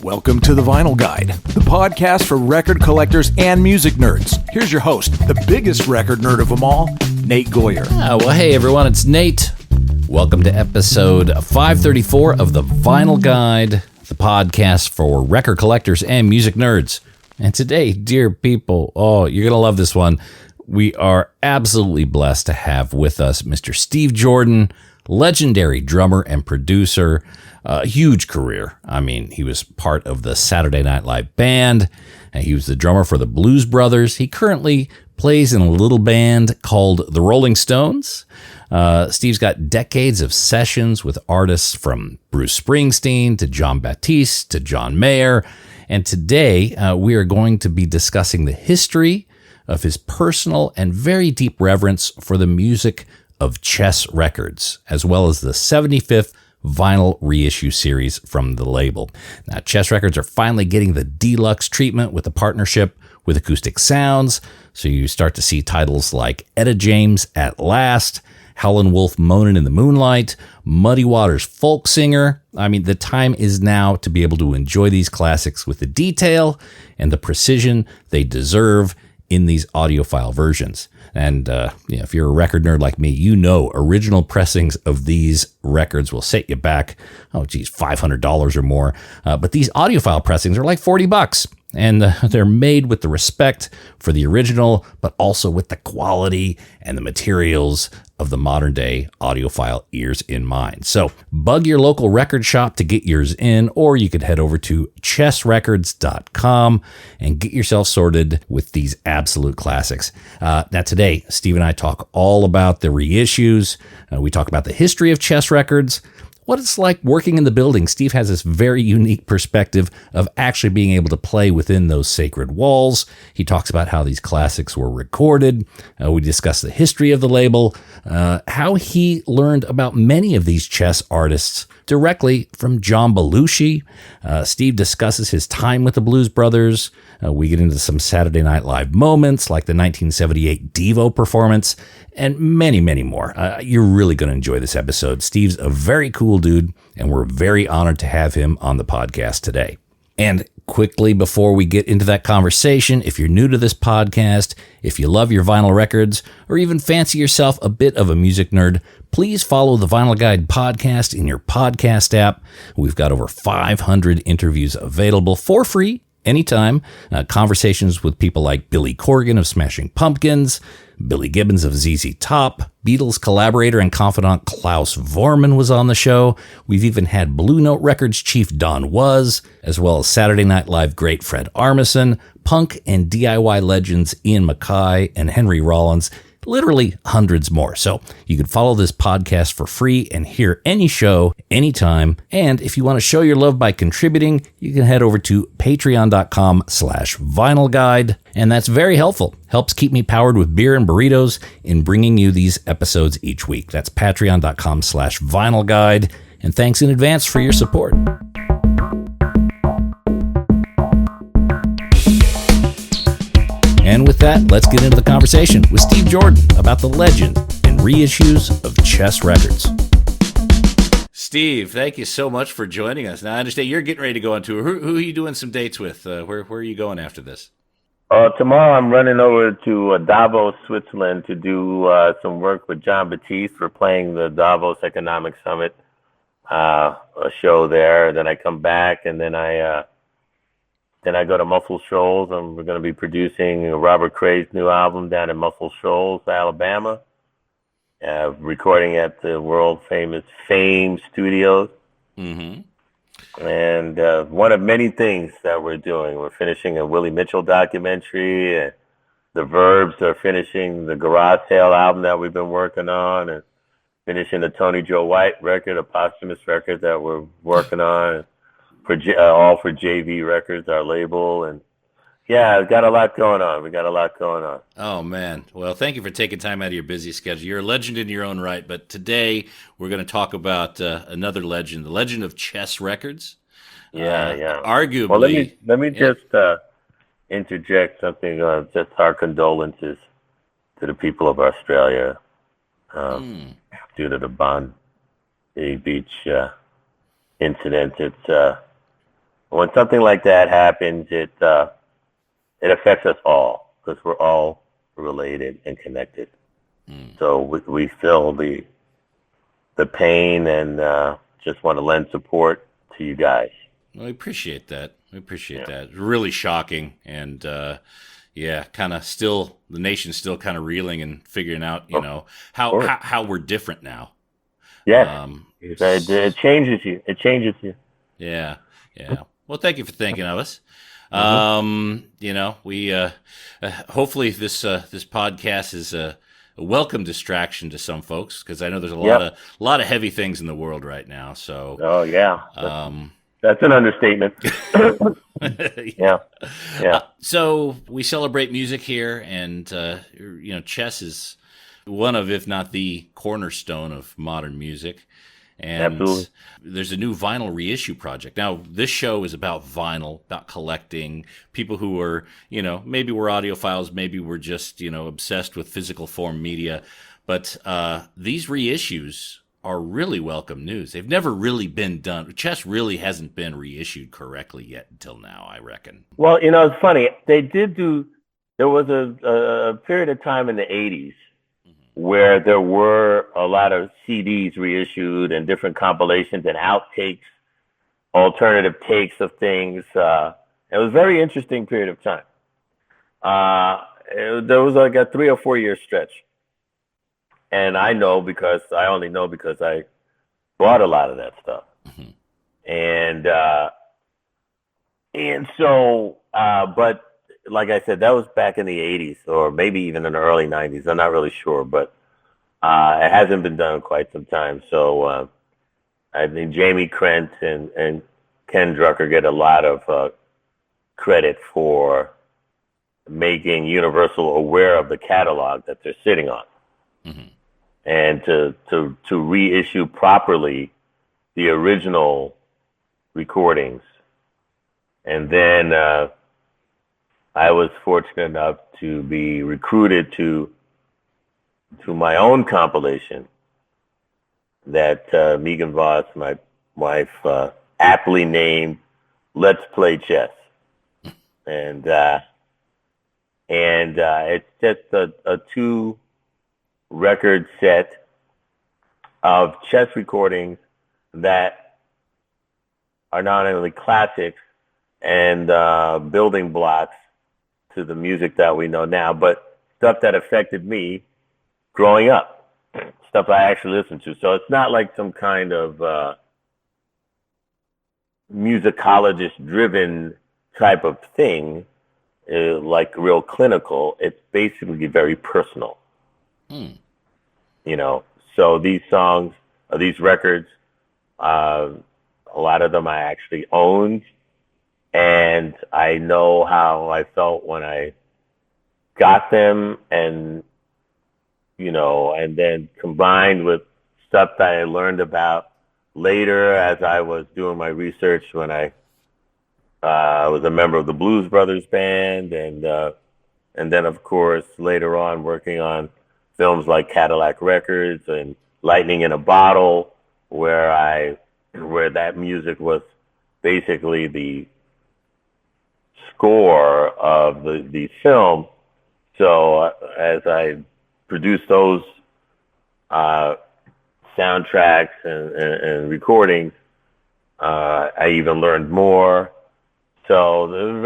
Welcome to The Vinyl Guide, the podcast for record collectors and music nerds. Here's your host, the biggest record nerd of them all, Nate Goyer. Well, hey everyone, it's Nate. Welcome to episode 534 of The Vinyl Guide, the podcast for record collectors and music nerds. And today, dear people, you're going to love this one. We are absolutely blessed to have with us Mr. Steve Jordan, legendary drummer and producer, a huge career. I mean, he was part of the Saturday Night Live band, and he was the drummer for the Blues Brothers. He currently plays in a little band called the Rolling Stones. Steve's got decades of sessions with artists from Bruce Springsteen to Jon Batiste to John Mayer. And today we are going to be discussing the history of his personal and very deep reverence for the music of Chess Records, as well as the 75th vinyl reissue series from the label. Now, Chess Records are finally getting the deluxe treatment with a partnership with Acoustic Sounds, so you start to see titles like Etta James at Last, Howlin' Wolf Moanin' in the Moonlight, Muddy Waters Folk Singer. I mean, the time is now to be able to enjoy these classics with the detail and the precision they deserve in these audiophile versions. And if you're a record nerd like me, you know original pressings of these records will set you back, $500 or more. But these audiophile pressings are like $40. And they're made with the respect for the original, but also with the quality and the materials of the modern day audiophile ears in mind. So bug your local record shop to get yours in, or you could head over to chessrecords.com and get yourself sorted with these absolute classics. Now today, Steve and I talk all about the reissues. We talk about the history of Chess Records, what it's like working in the building. Steve has this very unique perspective of actually being able to play within those sacred walls. He talks about how these classics were recorded. We discuss the history of the label, how he learned about many of these chess artists directly from John Belushi. Steve discusses his time with the Blues Brothers. We get into some Saturday Night Live moments like the 1978 Devo performance and many, many more. You're really going to enjoy this episode. Steve's a very cool dude, and we're very honored to have him on the podcast today. And quickly, before we get into that conversation, if you're new to this podcast, if you love your vinyl records, or even fancy yourself a bit of a music nerd, please follow the Vinyl Guide podcast in your podcast app. We've got over 500 interviews available for free anytime. Conversations with people like Billy Corgan of Smashing Pumpkins, Billy Gibbons of ZZ Top, Beatles collaborator and confidant Klaus Vormann was on the show. We've even had Blue Note Records chief Don Was, as well as Saturday Night Live great Fred Armisen, punk and DIY legends Ian MacKaye and Henry Rollins, literally hundreds more. So you can follow this podcast for free and hear any show anytime. And if you want to show your love by contributing, you can head over to patreon.com/vinylguide. And that's very helpful. Helps keep me powered with beer and burritos in bringing you these episodes each week. That's patreon.com/vinylguide. And thanks in advance for your support. And with that, let's get into the conversation with Steve Jordan about the legend and reissues of Chess Records. Steve, thank you so much for joining us. Now, I understand you're getting ready to go on tour. Who are you doing some dates with? Where are you going after this? Tomorrow I'm running over to Davos, Switzerland to do some work with Jon Batiste. We're playing the Davos Economic Summit, a show there. Then I come back, and then I go to Muscle Shoals, and we're going to be producing Robert Cray's new album down in Muscle Shoals, Alabama, recording at the world-famous Fame Studios. Mm-hmm. And one of many things that we're doing. We're finishing a Willie Mitchell documentary, and the Verbs are finishing the Garage Sale album that we've been working on, and finishing the Tony Joe White record, a posthumous record that we're working on. All for JV Records, our label, and yeah, we've got a lot going on. Oh man, well, thank you for taking time out of your busy schedule. You're a legend in your own right, but today we're going to talk about another legend, the legend of Chess Records. Yeah. Arguably. Well, let me just interject something. Just our condolences to the people of Australia due to the Bondi Beach incident. It's when something like that happens, it affects us all because we're all related and connected. So we feel the pain and just want to lend support to you guys. Well, we appreciate that. We appreciate that. Really shocking, and kind of still the nation's still kind of reeling and figuring out, how we're different now. Yes, it changes you. It changes you. Yeah. Well, thank you for thinking of us. We hopefully this podcast is a welcome distraction to some folks, because I know there's a lot of heavy things in the world right now. So, that's an understatement. Yeah. So we celebrate music here, and chess is one of, if not the cornerstone of modern music. And Absolutely. There's a new vinyl reissue project. Now, this show is about vinyl, about collecting. People who are, maybe we're audiophiles, maybe we're just, obsessed with physical form media. But these reissues are really welcome news. They've never really been done. Chess really hasn't been reissued correctly yet until now, I reckon. Well, it's funny. They did there was a period of time in the 80s where there were a lot of CDs reissued and different compilations and outtakes, alternative takes of things. It was a very interesting period of time. There was like a 3 or 4 year stretch. And I only know because I bought a lot of that stuff. But like I said, that was back in the 80s or maybe even in the early 90s. I'm not really sure, but it hasn't been done in quite some time. So I think Jamie Krent and Ken Drucker get a lot of credit for making Universal aware of the catalog that they're sitting on. And to reissue properly the original recordings. And then I was fortunate enough to be recruited to my own compilation that Megan Voss, my wife, aptly named "Let's Play Chess," and it's just a 2-record set of chess recordings that are not only classics and building blocks to the music that we know now, but stuff that affected me growing up, stuff I actually listened to. So it's not like some kind of musicologist-driven type of thing, like real clinical. It's basically very personal. So these songs, these records, a lot of them I actually owned, and I know how I felt when I got them, and and then combined with stuff that I learned about later as I was doing my research when I was a member of the Blues Brothers band, and then of course later on working on films like Cadillac Records and Lightning in a Bottle, where that music was basically the score of the film. So as I produced those soundtracks and recordings, I even learned more. So it was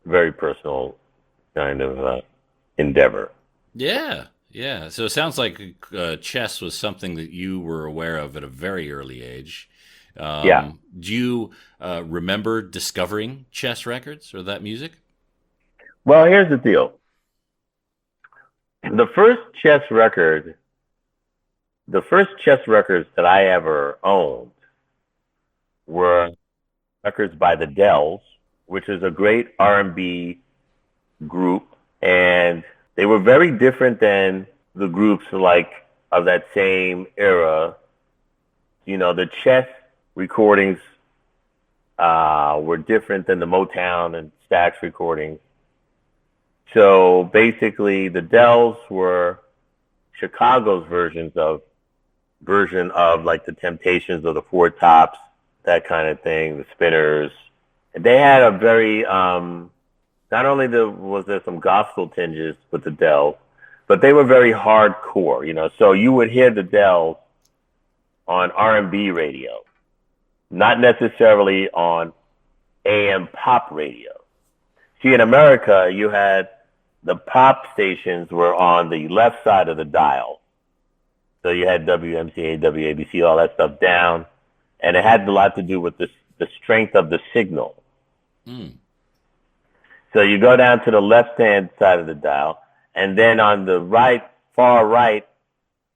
very personal kind of endeavor. Yeah. So it sounds like chess was something that you were aware of at a very early age. Do you remember discovering chess records or that music? Well, here's the deal. The first chess records that I ever owned were records by the Dells, which is a great R&B group, and they were very different than the groups like of that same era. The chess recordings were different than the Motown and Stax recordings. So basically, the Dells were Chicago's versions of version of like the Temptations or the Four Tops, that kind of thing, the Spinners. They had a very not only was there some gospel tinges with the Dells, but they were very hardcore, So you would hear the Dells on R&B radio, not necessarily on AM pop radio. See, in America, you had the pop stations were on the left side of the dial. So you had WMCA, WABC, all that stuff down. And it had a lot to do with the strength of the signal. Mm. So you go down to the left-hand side of the dial, and then on the right, far right,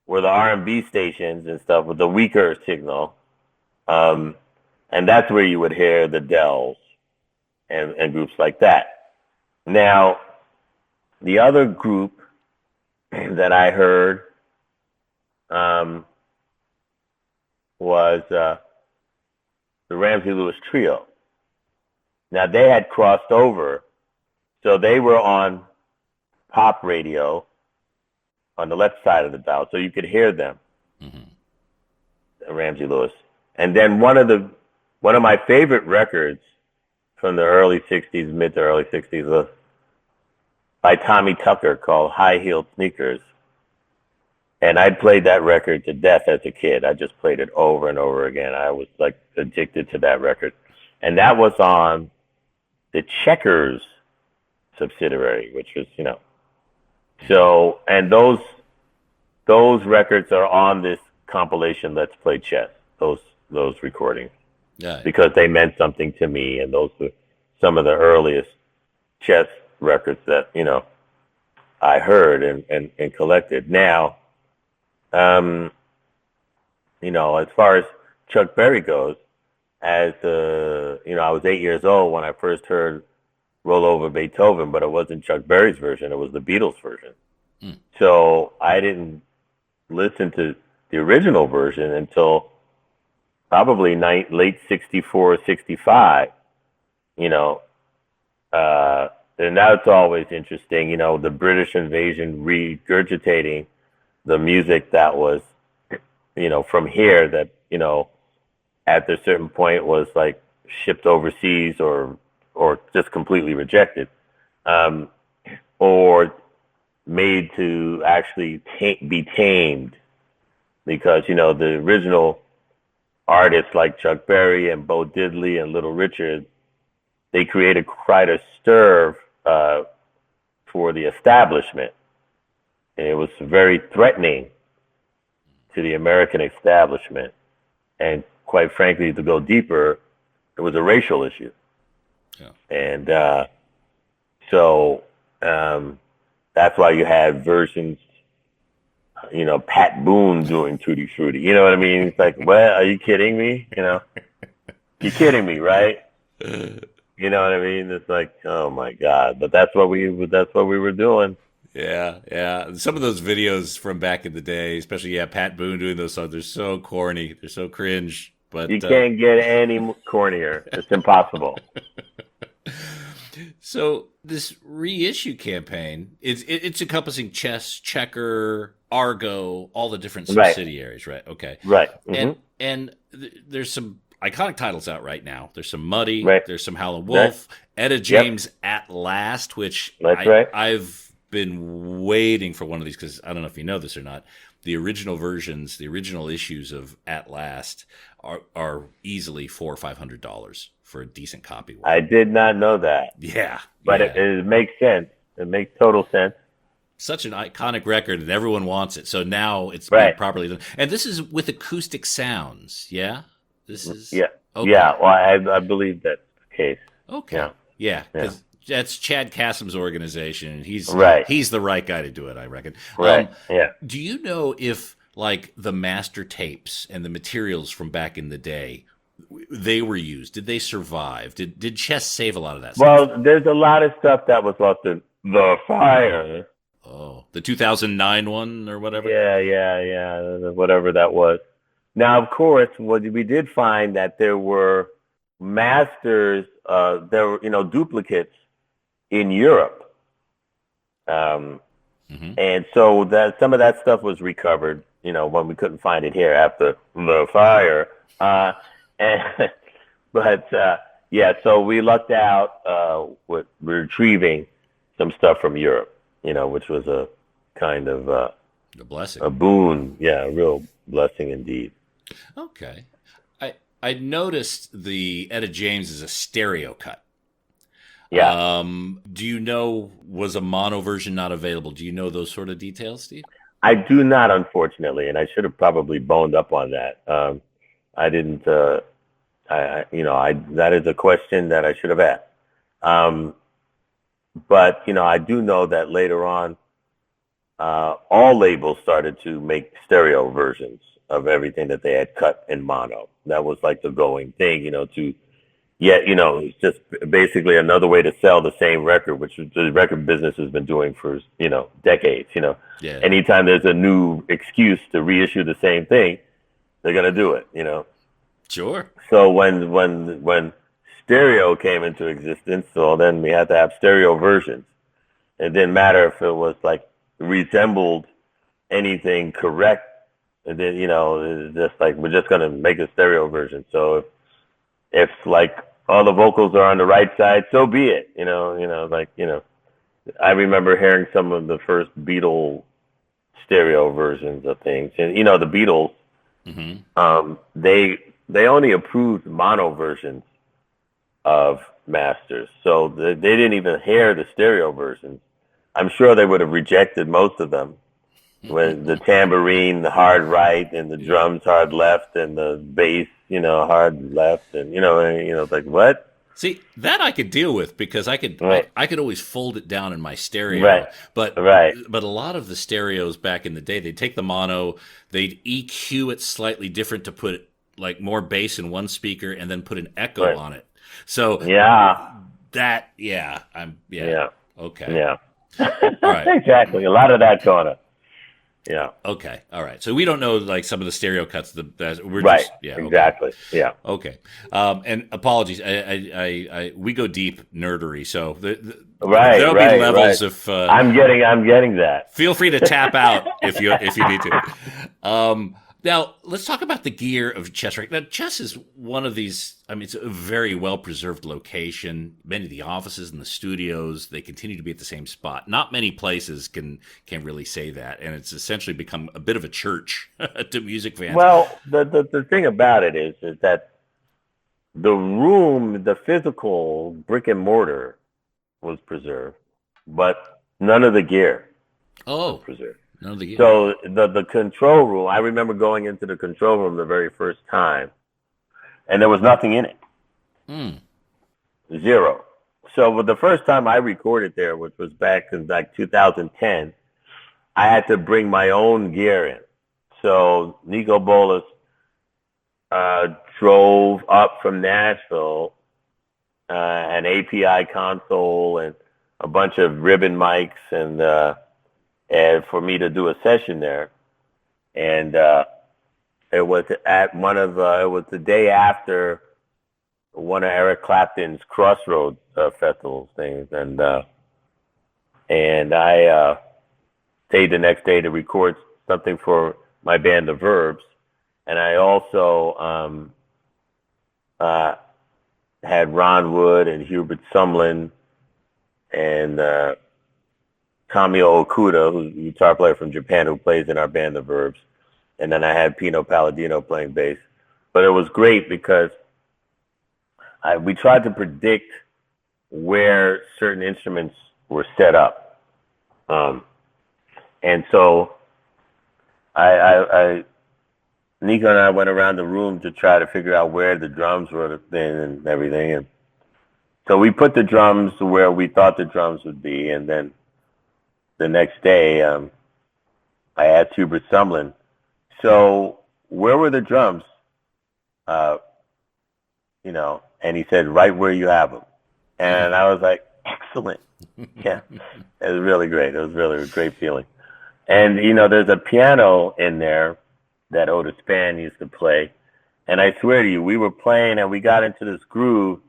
were the R&B stations and stuff with the weaker signal. And that's where you would hear the Dells and groups like that. Now, the other group that I heard was the Ramsey Lewis Trio. Now, they had crossed over, so they were on pop radio on the left side of the dial, so you could hear them, Ramsey Lewis. And then one of my favorite records from the early 60s, mid to early 60s, was by Tommy Tucker called High Heeled Sneakers. And I played that record to death as a kid. I just played it over and over again. I was like addicted to that record. And that was on the Checkers subsidiary, which was, So, and those records are on this compilation, Let's Play Chess, those recordings. Yeah. Because they meant something to me, and those were some of the earliest chess records that, I heard and collected. Now, as far as Chuck Berry goes, I was 8 years old when I first heard Roll Over Beethoven, but it wasn't Chuck Berry's version, it was the Beatles version. Mm. So I didn't listen to the original version until probably late 64, 65, and that's always interesting, the British invasion regurgitating the music that was, from here that, at a certain point was like shipped overseas or just completely rejected, or made to actually be tamed, because, the original artists like Chuck Berry and Bo Diddley and Little Richard, they created quite a stir for the establishment. And it was very threatening to the American establishment. And quite frankly, to go deeper, it was a racial issue. Yeah. And that's why you had versions, Pat Boone doing Tutti Frutti. You know what I mean? It's like, well, are you kidding me? You're kidding me, right? You know what I mean? It's like, oh my God! But that's what we were doing. Yeah, yeah. Some of those videos from back in the day, especially Pat Boone doing those songs, they're so corny, they're so cringe. But you can't get any cornier. It's impossible. So this reissue campaign, it's encompassing Chess, Checker, Argo, all the different subsidiaries, right? Okay, right. Mm-hmm. And there's some iconic titles out right now. There's some Muddy. Right. There's some Howlin' Wolf. Right. Etta James At Last, which I've been waiting for one of these because I don't know if you know this or not. The original versions, the original issues of At Last are easily $400 or $500 for a decent copy. I did not know that. Yeah. But it makes sense. It makes total sense. Such an iconic record, and everyone wants it. So now it's being properly done. And this is with acoustic sounds, yeah? This is okay. Yeah. Well, I believe that's the case. Okay. Yeah. Because that's Chad Kassem's organization, and he's the right guy to do it, I reckon. Right. Yeah. Do you know if like the master tapes and the materials from back in the day, they were used? Did they survive? Did Chess save a lot of that stuff? Well, there's a lot of stuff that was lost in the fire. Oh, the 2009 one or whatever? Yeah. Whatever that was. Now, of course, we did find that there were masters, there were, duplicates in Europe. And so some of that stuff was recovered. when we couldn't find it here after the fire. And but yeah, so we lucked out with retrieving some stuff from Europe, which was a kind of A blessing. a boon. Yeah, a real blessing indeed. Okay. I noticed the Etta James is a stereo cut. Yeah. Do you know, was a mono version not available? Do you know those sort of details, Steve? I do not, unfortunately, and I should have probably boned up on that. I didn't. That is a question that I should have asked. But I do know that later on, all labels started to make stereo versions of everything that they had cut in mono. That was like the going thing, it's just basically another way to sell the same record, which the record business has been doing for, decades, Yeah. Anytime there's a new excuse to reissue the same thing, they're going to do it, Sure. So when stereo came into existence, so then we had to have stereo versions. It didn't matter if it was like resembled anything correct. And then, it's just like, we're just going to make a stereo version. So if like all the vocals are on the right side, so be it. I remember hearing some of the first Beatles stereo versions of things, and the Beatles, they only approved mono versions of masters, so they didn't even hear the stereo versions. I'm sure they would have rejected most of them, with the tambourine hard right and the drums hard left and the bass hard left, and it's like, what? See, that I could deal with because I could Right. I could always fold it down in my stereo. Right. But Right. but a lot of the stereos back in the day, they'd take the mono, they'd EQ it slightly different to put like more bass in one speaker and then put an echo Right. on it. So Yeah. yeah. Okay. Yeah. All right. Exactly. A lot of that going on. Yeah. Okay. All right. So we don't know like some of the stereo cuts. We're Right. just okay. Exactly. Yeah. Okay. And apologies. We go deep nerdery, so Right. there'll Right. be levels right. if I'm getting that. feel free to tap out if you need to. Now let's talk about the gear of Chess. Right now, Chess is one of these. I mean, it's a very well preserved location. Many of the offices and the studios, they continue to be at the same spot. Not many places can really say that, and it's essentially become a bit of a church to music fans. Well, the thing about it is that the room, the physical brick and mortar, was preserved, but none of the gear was preserved. None of the gear. So the control room, I remember going into the control room the very first time, and there was nothing in it. Zero. So the first time I recorded there, which was back in like 2010, I had to bring my own gear in. So Nico Bolas drove up from Nashville an API console and a bunch of ribbon mics and for me to do a session there. And it was at it was the day after one of Eric Clapton's Crossroads festivals things, and I stayed the next day to record something for my band, The Verbs, and I also had Ron Wood and Hubert Sumlin and Kamio Okuda, who's a guitar player from Japan who plays in our band, The Verbs. And then I had Pino Palladino playing bass. But it was great because we tried to predict where certain instruments were set up. And so Nico and I went around the room to try to figure out where the drums were and everything. And so we put the drums where we thought the drums would be. And then the next day, I asked Hubert Sumlin, so where were the drums? And he said, right where you have them. And I was like, excellent. Yeah, it was really great. It was really a great feeling. And, there's a piano in there that Otis Spann used to play. And I swear to you, we were playing and we got into this groove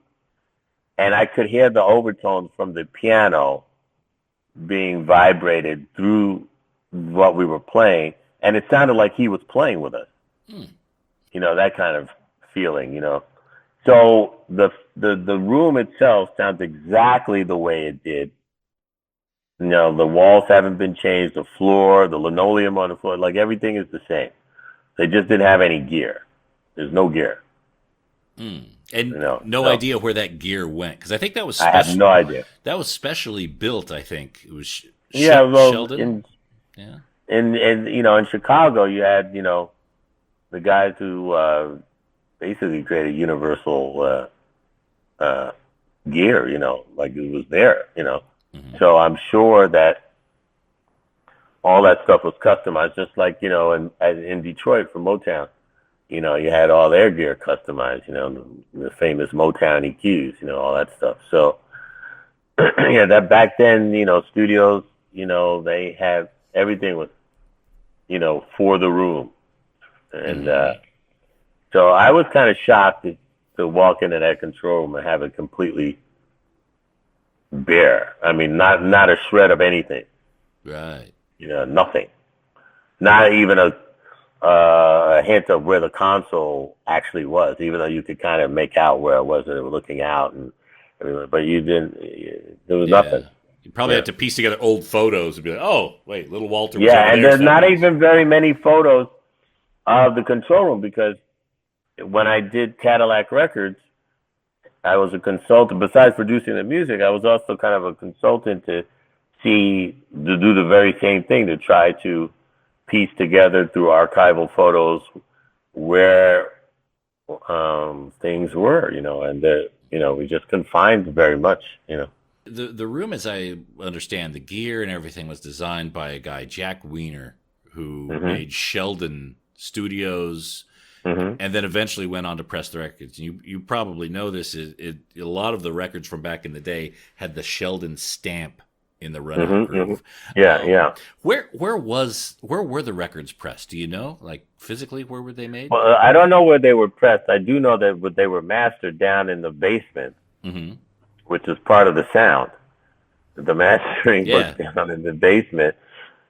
and I could hear the overtones from the piano being vibrated through what we were playing. and it sounded like he was playing with us. Hmm. You know, that kind of feeling. You know, so the room itself sounds exactly the way it did. You know, the walls haven't been changed, the floor, the linoleum on the floor, like everything is the same. They just didn't have any gear. There's no gear. Mm. And You know, no so idea where that gear went, because I think that was I have no idea. that was specially built. I think it was Yeah, well, Sheldon. Yeah. in you know, in Chicago, you had, you know, the guys who basically created universal gear. You know, like it was there. You know, Mm-hmm. so I'm sure that all that stuff was customized, just like, you know, in Detroit for Motown. You know, you had all their gear customized. You know, the famous Motown EQs. You know, all that stuff. So yeah, that back then, you know, studios, you know, they have everything was, you know, for the room. And so I was kind of shocked to walk into that control room and have it completely bare. I mean, not a shred of anything. Right. You know, nothing. Not even a hint of where the console actually was, even though you could kind of make out where it was that they were looking out and everything. But you didn't. There was nothing. You probably had to piece together old photos and be like, "Oh, wait, little Walter was Yeah, over and there there's not somewhere." even very many photos of the control room, because when I did Cadillac Records, I was a consultant. Besides producing the music, I was also kind of a consultant to do the very same thing, to try to piece together through archival photos where things were, you know, and you know, we just couldn't find very much, you know. The room, as I understand, the gear and everything was designed by a guy, Jack Weiner, who made Sheldon Studios, and then eventually went on to press the records. You probably know this. A lot of the records from back in the day had the Sheldon stamp in the run-out groove. Yeah. Where were the records pressed? Do you know? Like physically, where were they made? Well, I don't know where they were pressed. I do know that they were mastered down in the basement, which is part of the sound. The mastering was down in the basement,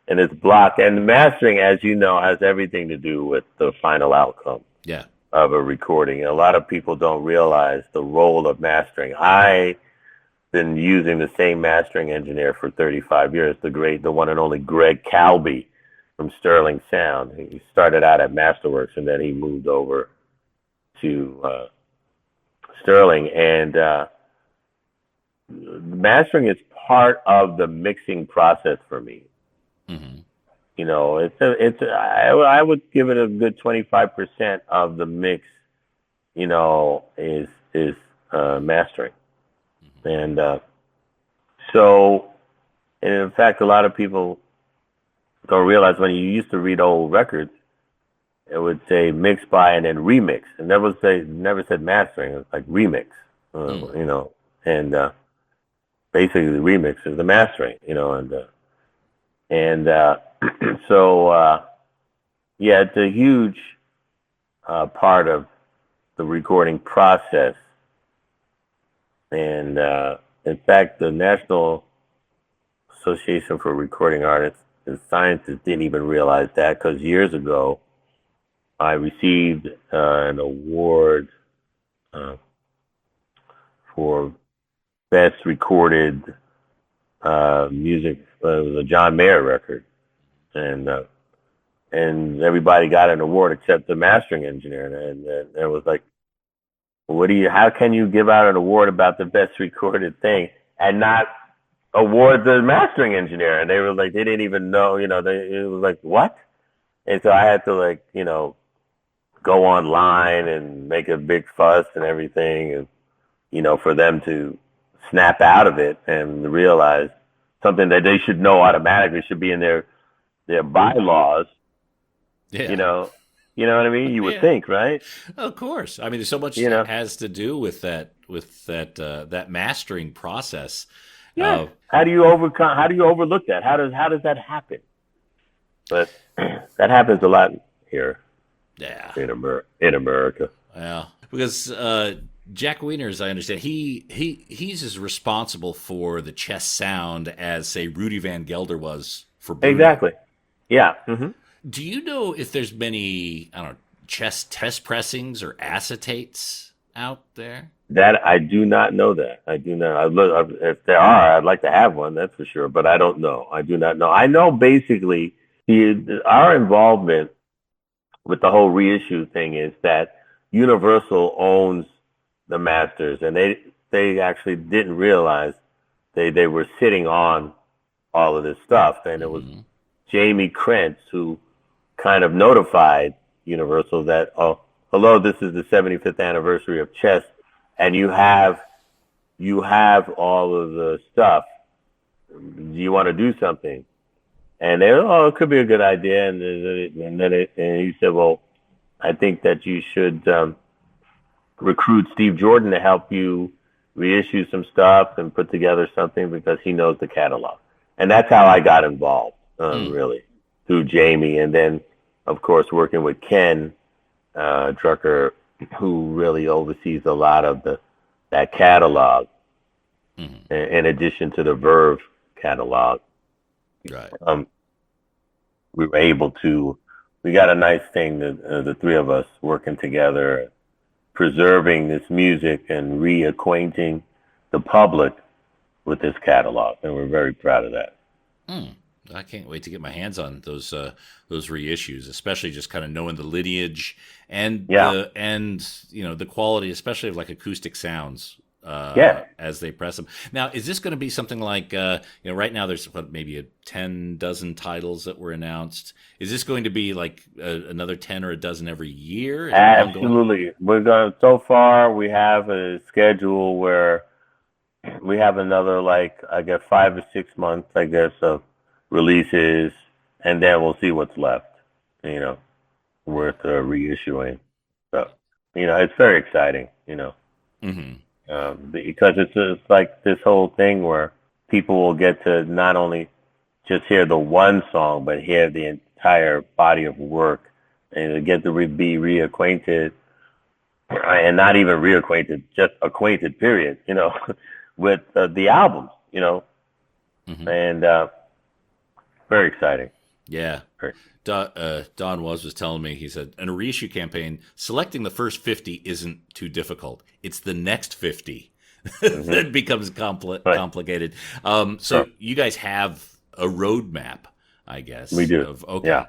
and it's blocked. And the mastering, as you know, has everything to do with the final outcome of a recording. A lot of people don't realize the role of mastering. I've been using the same mastering engineer for 35 years, the one and only Greg Calby from Sterling Sound. He started out at Masterworks, and then he moved over to Sterling. And mastering is part of the mixing process for me. You know, I would give it a good 25% of the mix, you know, is mastering. And so, and in fact, a lot of people don't realize, when you used to read old records, it would say mix by and then remix, and never said mastering. It was like remix, you know, and basically the remix is the mastering, you know, and so yeah, it's a huge part of the recording process. And in fact, the National Association for Recording Artists and Scientists didn't even realize that, because years ago I received an award for best recorded music. It was a John Mayer record, and everybody got an award except the mastering engineer, and it was like, how can you give out an award about the best recorded thing and not award the mastering engineer? And they were like, they didn't even know, you know, it was like, what? And so I had to, like, you know, go online and make a big fuss and everything, and, you know, for them to snap out of it and realize something that they should know automatically, should be in their bylaws, you know. You know what I mean? You would think, right? Of course. I mean, there's so much that has to do with that mastering process. Yeah. How do you overlook that? How does that happen? But that happens a lot here. Yeah. In America. Yeah. Because Jack Weiner, as I understand, he's as responsible for the chess sound as, say, Rudy Van Gelder was for Bruno. Exactly. Yeah. Do you know if there's many, I don't know, chess test pressings or acetates out there? That I do not know that. I do not. I look if there are, I'd like to have one. That's for sure. But I don't know. I do not know. I know basically our involvement with the whole reissue thing is that Universal owns the masters, and they actually didn't realize they were sitting on all of this stuff, and it was Jamie Krentz who kind of notified Universal that, oh, hello, this is the 75th anniversary of chess, and you have all of the stuff. Do you want to do something? And they, oh, it could be a good idea. And he said, well, I think that you should recruit Steve Jordan to help you reissue some stuff and put together something because he knows the catalog. And that's how I got involved, really, through Jamie. And then, of course, working with Ken Drucker, who really oversees a lot of that catalog, in addition to the Verve catalog. Right. We were able to, we got a nice thing, the three of us working together, preserving this music and reacquainting the public with this catalog, and we're very proud of that. I can't wait to get my hands on those reissues, especially just kind of knowing the lineage and the quality, especially of like acoustic sounds. As they press them. Now, is this going to be something like, right now there's maybe 10 dozen titles that were announced. Is this going to be like another 10 or a dozen every year? Absolutely. We're going, so far we have a schedule where we have another, like, I guess 5 or 6 months, I guess, of releases, and then we'll see what's left, worth reissuing. So, it's very exciting, because it's like this whole thing where people will get to not only just hear the one song, but hear the entire body of work, and get to be reacquainted, and not even reacquainted, just acquainted, period, with the albums, and very exciting. Yeah. Don was telling me, he said, in a reissue campaign, selecting the first 50 isn't too difficult. It's the next 50 that becomes complicated. So you guys have a roadmap, I guess. We do. Okay.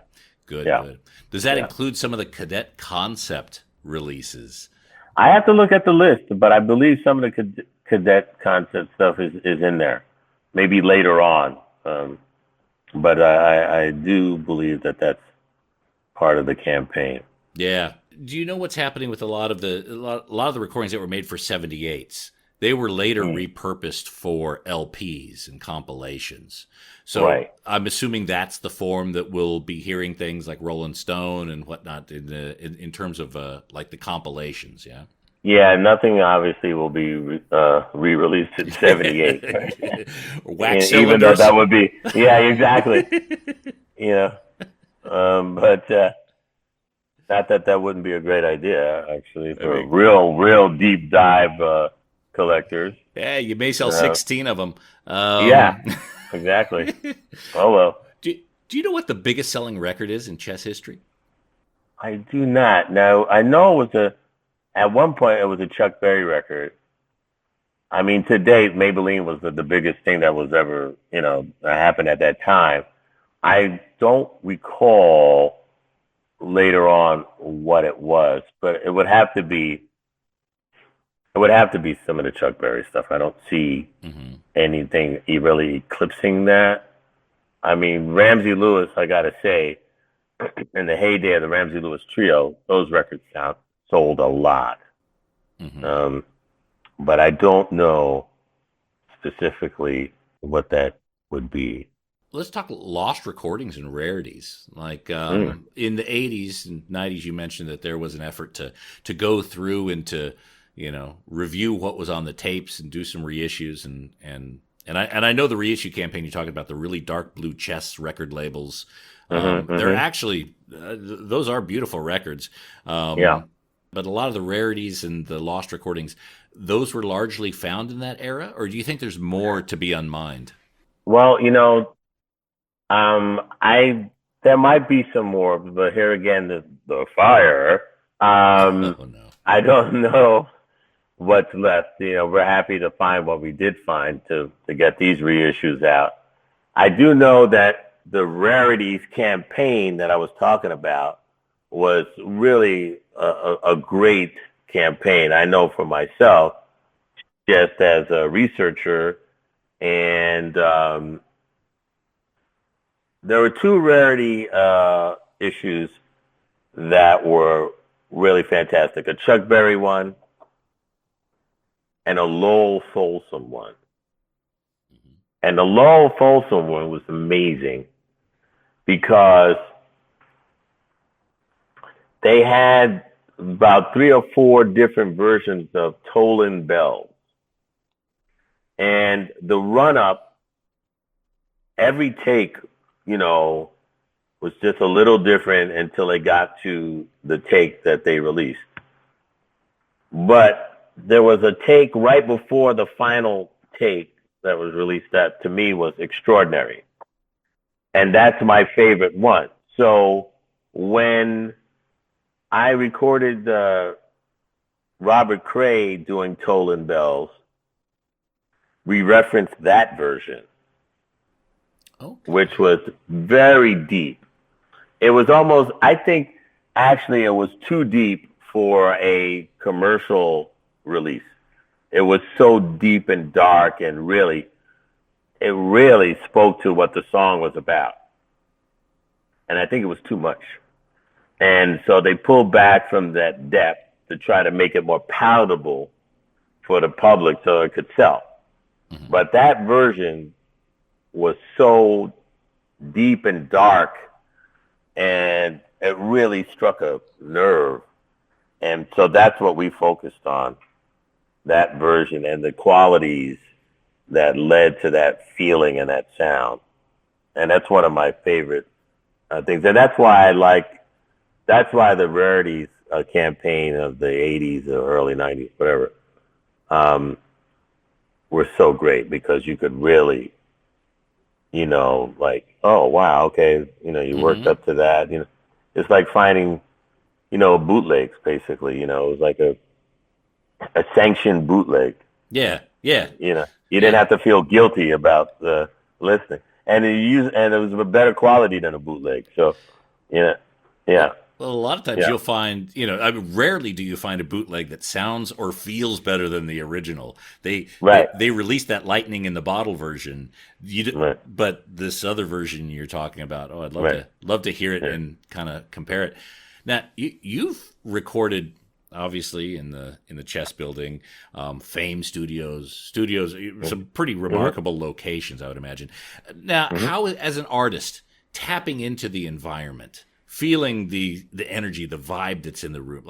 Good. Does that include some of the Cadet concept releases? I have to look at the list, but I believe some of the Cadet concept stuff is in there. Maybe later on. But I do believe that that's part of the campaign. Yeah. Do you know what's happening with a lot of the recordings that were made for 78s? They were later repurposed for LPs and compilations. So I'm assuming that's the form that we'll be hearing things like Rolling Stone and whatnot in terms of like the compilations. Yeah. Yeah, nothing obviously will be re-released in 78. Right? Wax even though that would be, exactly. But not that wouldn't be a great idea, actually, for real deep dive collectors. Yeah, you may sell 16 of them. Exactly. Oh, well. Do you know what the biggest selling record is in chess history? I do not. Now, I know at one point, it was a Chuck Berry record. I mean, to date, Maybelline was the biggest thing that was ever, happened at that time. I don't recall later on what it was, but it would have to be some of the Chuck Berry stuff. I don't see anything really eclipsing that. I mean, Ramsey Lewis, I got to say, in the heyday of the Ramsey Lewis trio, those records sold a lot. But I don't know specifically what that would be. Let's talk lost recordings and rarities. Like in the 80s and 90s, you mentioned that there was an effort to go through and to, review what was on the tapes and do some reissues. And I know the reissue campaign, you're talking about the really dark blue chess record labels. They're actually, those are beautiful records. But a lot of the rarities and the lost recordings, those were largely found in that era? Or do you think there's more to be unmined? Well, I There might be some more, but here again, the fire. Oh no. I don't know what's left. We're happy to find what we did find to get these reissues out. I do know that the Rarities campaign that I was talking about was really a great campaign. I know for myself, just as a researcher, and there were two Rarity issues that were really fantastic: a Chuck Berry one and a Lowell Folsom one. And the Lowell Folsom one was amazing because they had about 3 or 4 different versions of Tolling Bells. And the run-up, every take, was just a little different until they got to the take that they released. But there was a take right before the final take that was released that to me was extraordinary. And that's my favorite one. So when I recorded Robert Cray doing Tolling Bells, we referenced that version, which was very deep. It was almost, I think, actually it was too deep for a commercial release. It was so deep and dark, and it really spoke to what the song was about. And I think it was too much. And so they pulled back from that depth to try to make it more palatable for the public so it could sell. Mm-hmm. But that version was so deep and dark, and it really struck a nerve. And so that's what we focused on, that version and the qualities that led to that feeling and that sound. And that's one of my favorite things. And that's why the Rarities campaign of the 80s or early 90s, whatever, were so great, because you could really, oh, wow, okay, you worked up to that. It's like finding, bootlegs, basically. It was like a sanctioned bootleg. Yeah. You didn't have to feel guilty about listening, and it was of a better quality than a bootleg. So, yeah. Well, a lot of times you'll find, rarely do you find a bootleg that sounds or feels better than the original. They released that lightning in the bottle version, but this other version you're talking about, I'd love to hear it and kind of compare it. Now, you've recorded, obviously, in the Chess Building, Fame Studios, some pretty remarkable locations, I would imagine. Now, how, as an artist, tapping into the environment, feeling the energy, the vibe that's in the room,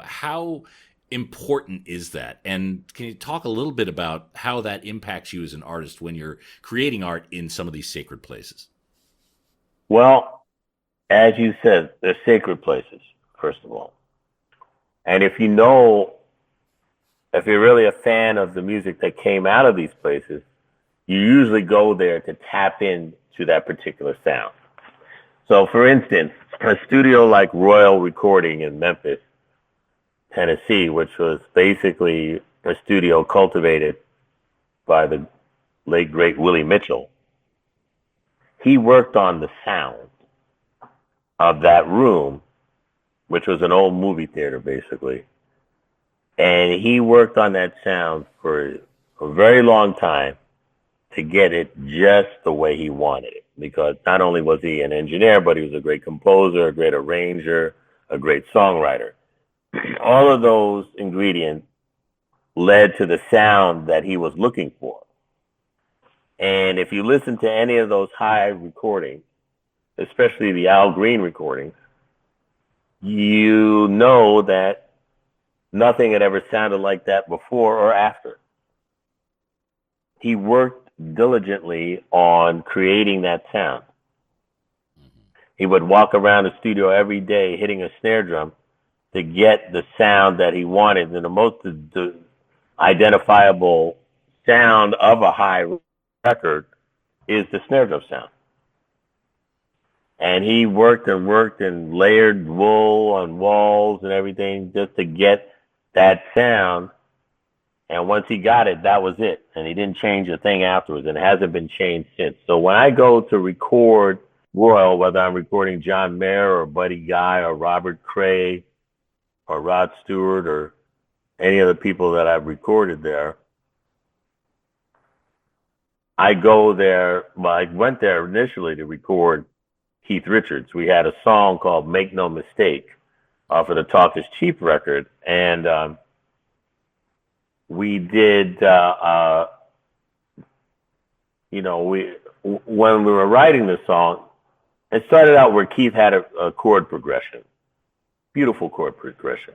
how important is that? And can you talk a little bit about how that impacts you as an artist when you're creating art in some of these sacred places? Well, as you said, they're sacred places, first of all. And if you're really a fan of the music that came out of these places, you usually go there to tap into that particular sound. So, for instance, a studio like Royal Recording in Memphis, Tennessee, which was basically a studio cultivated by the late, great Willie Mitchell, he worked on the sound of that room, which was an old movie theater, basically. And he worked on that sound for a very long time to get it just the way he wanted it. Because not only was he an engineer, but he was a great composer, a great arranger, a great songwriter. All of those ingredients led to the sound that he was looking for. And if you listen to any of those high recordings, especially the Al Green recordings, you know that nothing had ever sounded like that before or after. He worked diligently on creating that sound. He would walk around the studio every day hitting a snare drum to get the sound that he wanted. And the most identifiable sound of a high record is the snare drum sound. And he worked and layered wool on walls and everything just to get that sound. And once he got it, that was it. And he didn't change a thing afterwards, and it hasn't been changed since. So when I go to record Royal, whether I'm recording John Mayer or Buddy Guy or Robert Cray or Rod Stewart or any of the people that I've recorded there, I go there. Well, I went there initially to record Keith Richards. We had a song called Make No Mistake for the Talk Is Cheap record. And we did, when we were writing the song, it started out where Keith had a chord progression, beautiful chord progression.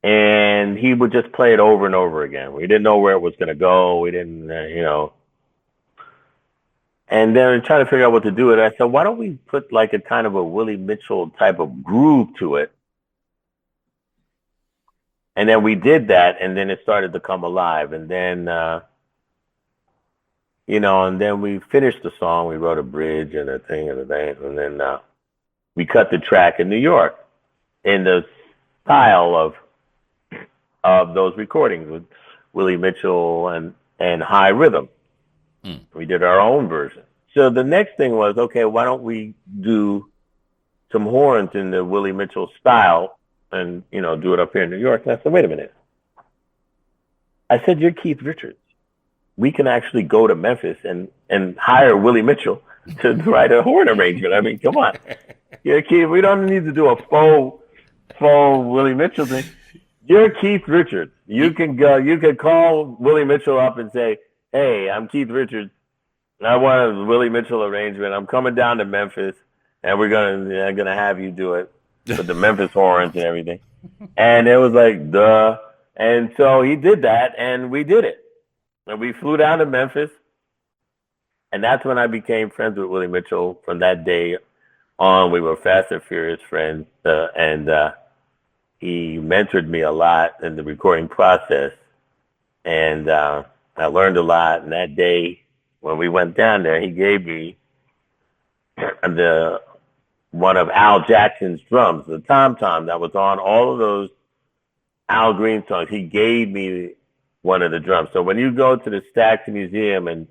And he would just play it over and over again. We didn't know where it was going to go. We didn't, And then we were trying to figure out what to do with it. I said, why don't we put like a kind of a Willie Mitchell type of groove to it? And then we did that, and then it started to come alive. And then, and then we finished the song. We wrote a bridge and a thing and a thing. And then we cut the track in New York in the style of those recordings with Willie Mitchell and High Rhythm. We did our own version. So the next thing was, okay, why don't we do some horns in the Willie Mitchell style and, do it up here in New York? And I said, wait a minute. I said, you're Keith Richards. We can actually go to Memphis and hire Willie Mitchell to write a horn arrangement. I mean, come on. You're Keith. We don't need to do a faux Willie Mitchell thing. You're Keith Richards. You can go. You can call Willie Mitchell up and say, hey, I'm Keith Richards. I want a Willie Mitchell arrangement. I'm coming down to Memphis, and I'm gonna have you do it with the Memphis horns and everything. And it was like, duh. And so he did that, and we did it. And we flew down to Memphis, and that's when I became friends with Willie Mitchell. From that day on, we were fast and furious friends, and he mentored me a lot in the recording process, and I learned a lot. And that day, when we went down there, he gave me one of Al Jackson's drums, the tom-tom that was on all of those Al Green songs. He gave me one of the drums. So when you go to the Stax Museum and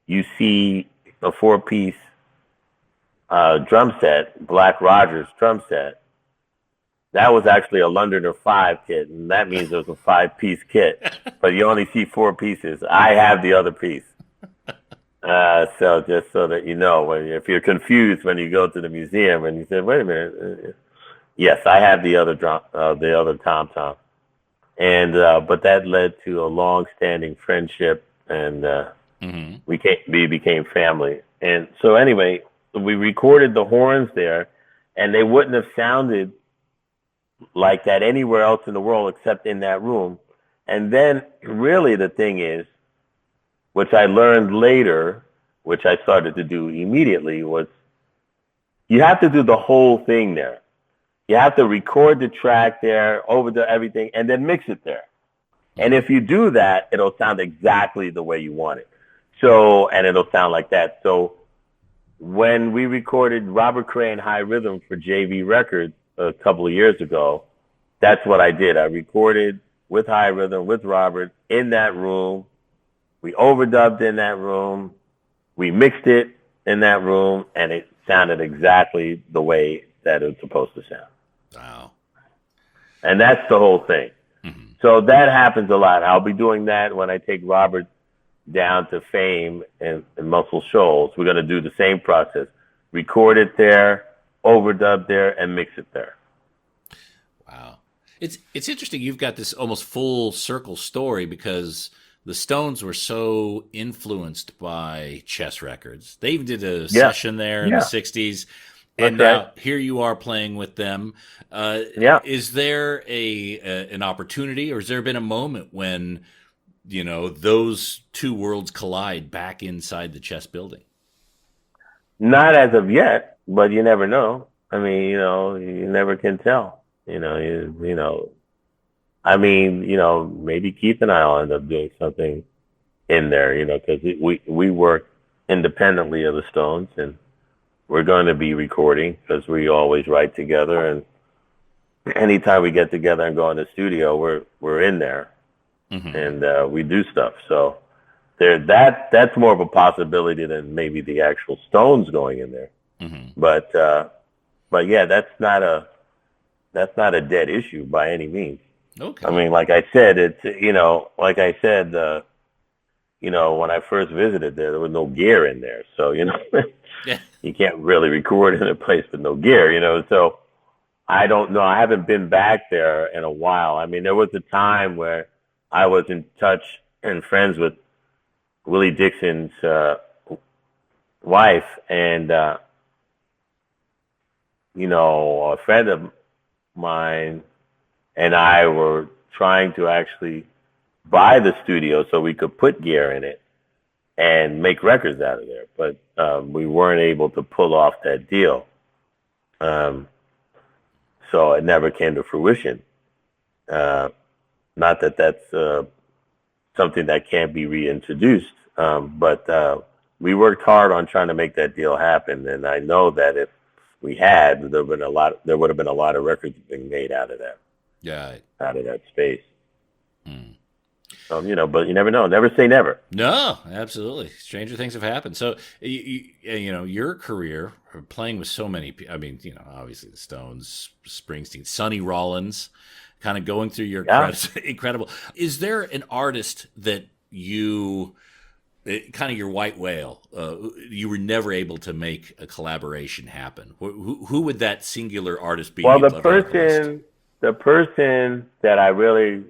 you see a 4-piece drum set, Black Rogers drum set, that was actually a Londoner 5 kit, and that means it was a 5-piece kit. But you only see 4 pieces. I have the other piece. So just so that you know, if you're confused when you go to the museum and you say, "Wait a minute," yes, I have the other drum, the other tom-tom, and but that led to a long-standing friendship, and we became family. And so anyway, we recorded the horns there, and they wouldn't have sounded like that anywhere else in the world except in that room. And then really the thing is, which I learned later, which I started to do immediately, was you have to do the whole thing there. You have to record the track there, overdub everything, and then mix it there. And if you do that, it'll sound exactly the way you want it. So, and it'll sound like that. So when we recorded Robert Cray and High Rhythm for JV Records a couple of years ago, that's what I did. I recorded with High Rhythm, with Robert, in that room. We overdubbed in that room. We mixed it in that room, and it sounded exactly the way that it was supposed to sound. Wow. And that's the whole thing. Mm-hmm. So that happens a lot. I'll be doing that when I take Robert down to Fame in Muscle Shoals. We're going to do the same process. Record it there, overdub there, and mix it there. Wow. It's interesting. You've got this almost full circle story because the Stones were so influenced by Chess Records. They even did a session there in the 60s. And now here you are playing with them. Is there an opportunity, or has there been a moment when, those two worlds collide back inside the Chess building? Not as of yet, but you never know. I mean, you never can tell. Maybe Keith and I will end up doing something in there, because we work independently of the Stones, and we're going to be recording because we always write together, and anytime we get together and go in the studio, we're in there, and we do stuff. So that's more of a possibility than maybe the actual Stones going in there. But yeah, that's not a dead issue by any means. Okay. I mean, like I said, when I first visited there was no gear in there, so Yeah. you can't really record in a place with no gear, So I don't know. I haven't been back there in a while. I mean, there was a time where I was in touch and friends with Willie Dixon's wife, and a friend of mine and I were trying to actually buy the studio so we could put gear in it and make records out of there, but we weren't able to pull off that deal. So it never came to fruition. Not that that's something that can't be reintroduced, but we worked hard on trying to make that deal happen, and I know that if we had, there would have been a lot of records being made out of that. Yeah. Out of that space. But you never know. Never say never. No, absolutely. Stranger things have happened. So, your career playing with so many people, I mean, obviously the Stones, Springsteen, Sonny Rollins, kind of going through your credits, incredible. Is there an artist that you, kind of your white whale, you were never able to make a collaboration happen? Who would that singular artist be? Well, the person that I really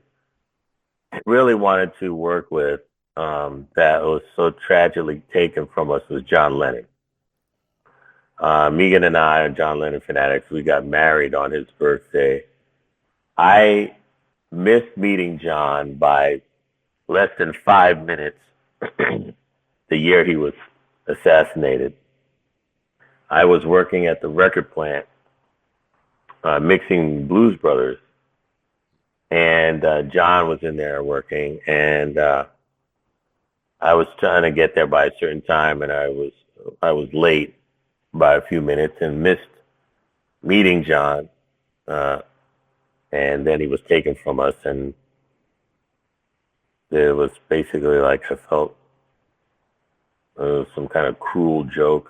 wanted to work with, that was so tragically taken from us, was John Lennon. Megan and I are John Lennon fanatics. We got married on his birthday. I missed meeting John by less than 5 minutes the year he was assassinated. I was working at the record plant, mixing Blues Brothers, and John was in there working, and I was trying to get there by a certain time, and I was late by a few minutes and missed meeting John, and then he was taken from us, and it was basically like I felt some kind of cruel joke,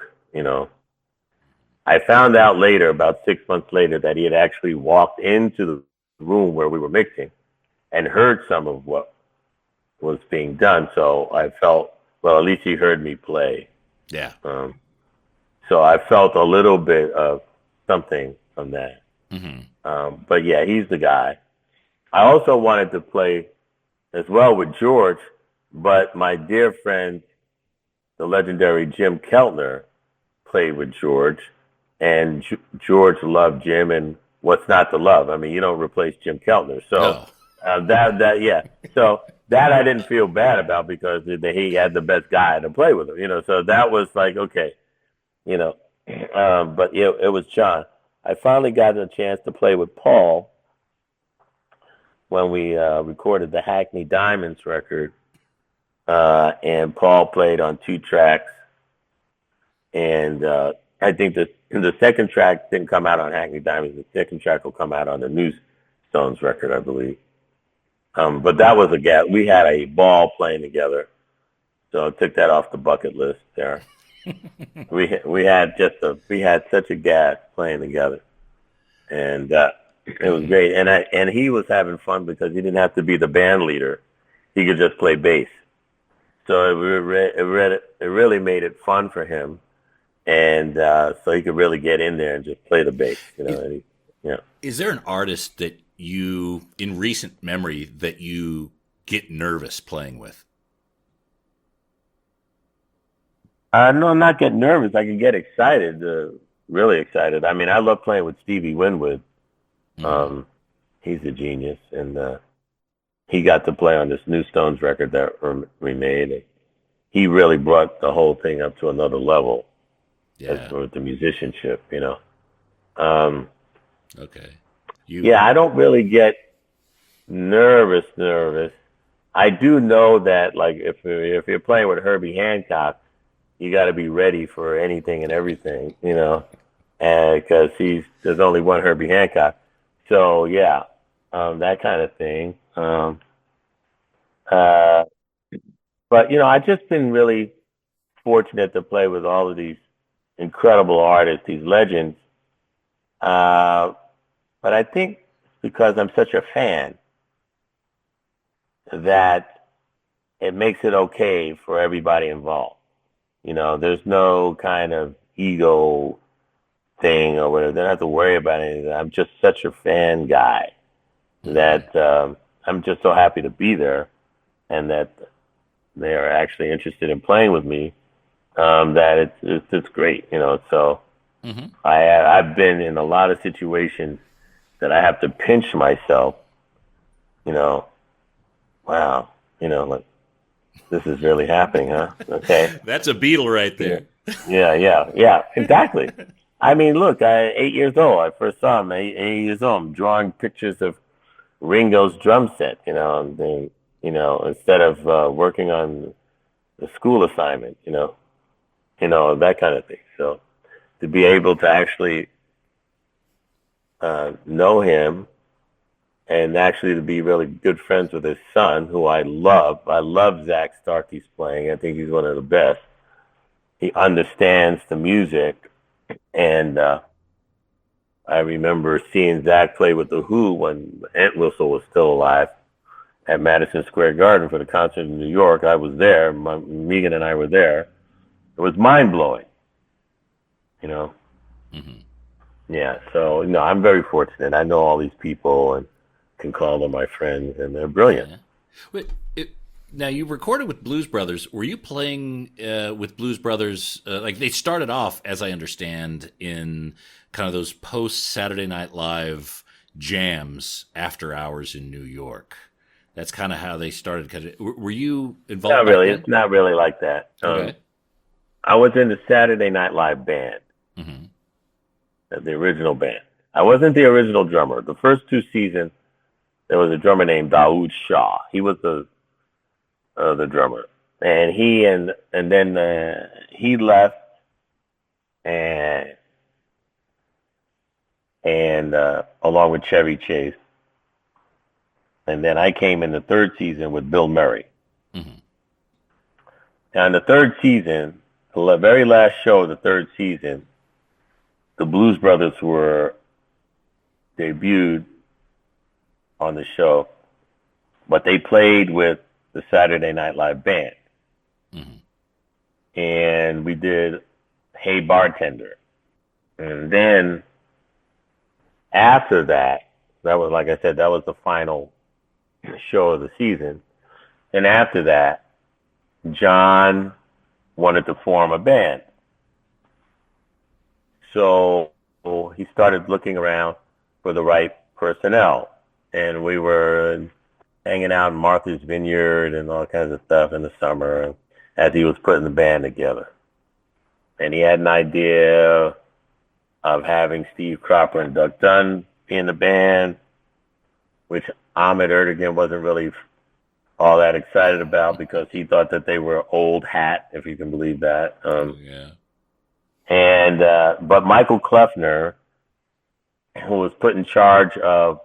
I found out later, about 6 months later, that he had actually walked into the room where we were mixing and heard some of what was being done. So I felt, well, at least he heard me play. Yeah. So I felt a little bit of something from that. But yeah, he's the guy. I also wanted to play as well with George, but my dear friend, the legendary Jim Keltner, played with George, and George loved Jim, and what's not to love? I mean, you don't replace Jim Keltner. So So that I didn't feel bad about, because he had the best guy to play with him, So that was like, okay, but it was John. I finally got a chance to play with Paul when we recorded the Hackney Diamonds record, and Paul played on 2 tracks, and I think the second track didn't come out on Hackney Diamonds. The second track will come out on the new Stones record, I believe. But that was we had a ball playing together, so I took that off the bucket list there. we had such a gas playing together, and it was great. And he was having fun because he didn't have to be the band leader; he could just play bass. So it really made it fun for him, and so he could really get in there and just play the bass. Is there an artist that you, in recent memory, that you get nervous playing with? No, I'm not getting nervous. I can get excited, really excited. I mean, I love playing with Stevie Winwood. He's a genius, and he got to play on this new Stones record that we made. He really brought the whole thing up to another level, as with the musicianship, Okay. I don't really get nervous. I do know that, like, if you're playing with Herbie Hancock, you got to be ready for anything and everything, and because there's only one Herbie Hancock. So yeah, that kind of thing. Uh, but I've just been really fortunate to play with all of these incredible artists, these legends. But I think because I'm such a fan that it makes it okay for everybody involved. There's no kind of ego thing or whatever. They don't have to worry about anything. I'm just such a fan guy that I'm just so happy to be there, and that they are actually interested in playing with me. That it's great, So I've been in a lot of situations that I have to pinch myself. Wow, like this is really happening, huh? Okay. That's a Beatle right there. Yeah, exactly. I mean, look, 8 years old. I first saw him 8 years old. I'm drawing pictures of Ringo's drum set, instead of working on the school assignment, that kind of thing. So to be able to actually know him, and actually to be really good friends with his son, who I love. I love Zach Starkey's playing. I think he's one of the best. He understands the music, and I remember seeing Zach play with The Who when Entwistle was still alive at Madison Square Garden for the concert in New York. I was there. Megan and I were there. It was mind-blowing, Yeah, so, I'm very fortunate. I know all these people and can call them my friends, and they're brilliant. Yeah. Wait, now, you recorded with Blues Brothers. Were you playing with Blues Brothers? Like, they started off, as I understand, in kind of those post-Saturday Night Live jams after hours in New York. That's kind of how they started. Were you involved? Not really. It's not really like that. Okay. I was in the Saturday Night Live band, the original band. I wasn't the original drummer. The first 2 seasons, there was a drummer named Daoud Shah. He was the drummer, and then he left, and along with Chevy Chase, and then I came in the 3rd season with Bill Murray. Now in the 3rd season, the very last show of the 3rd season, the Blues Brothers were debuted on the show, but they played with the Saturday Night Live band. And we did Hey Bartender. And then after that was, like I said, that was the final show of the season. And after that, John wanted to form a band. So he started looking around for the right personnel. And we were hanging out in Martha's Vineyard and all kinds of stuff in the summer as he was putting the band together. And he had an idea of having Steve Cropper and Doug Dunn be in the band, which Ahmet Ertegun wasn't really all that excited about because he thought that they were old hat, if you can believe that. But Michael Kleffner, who was put in charge of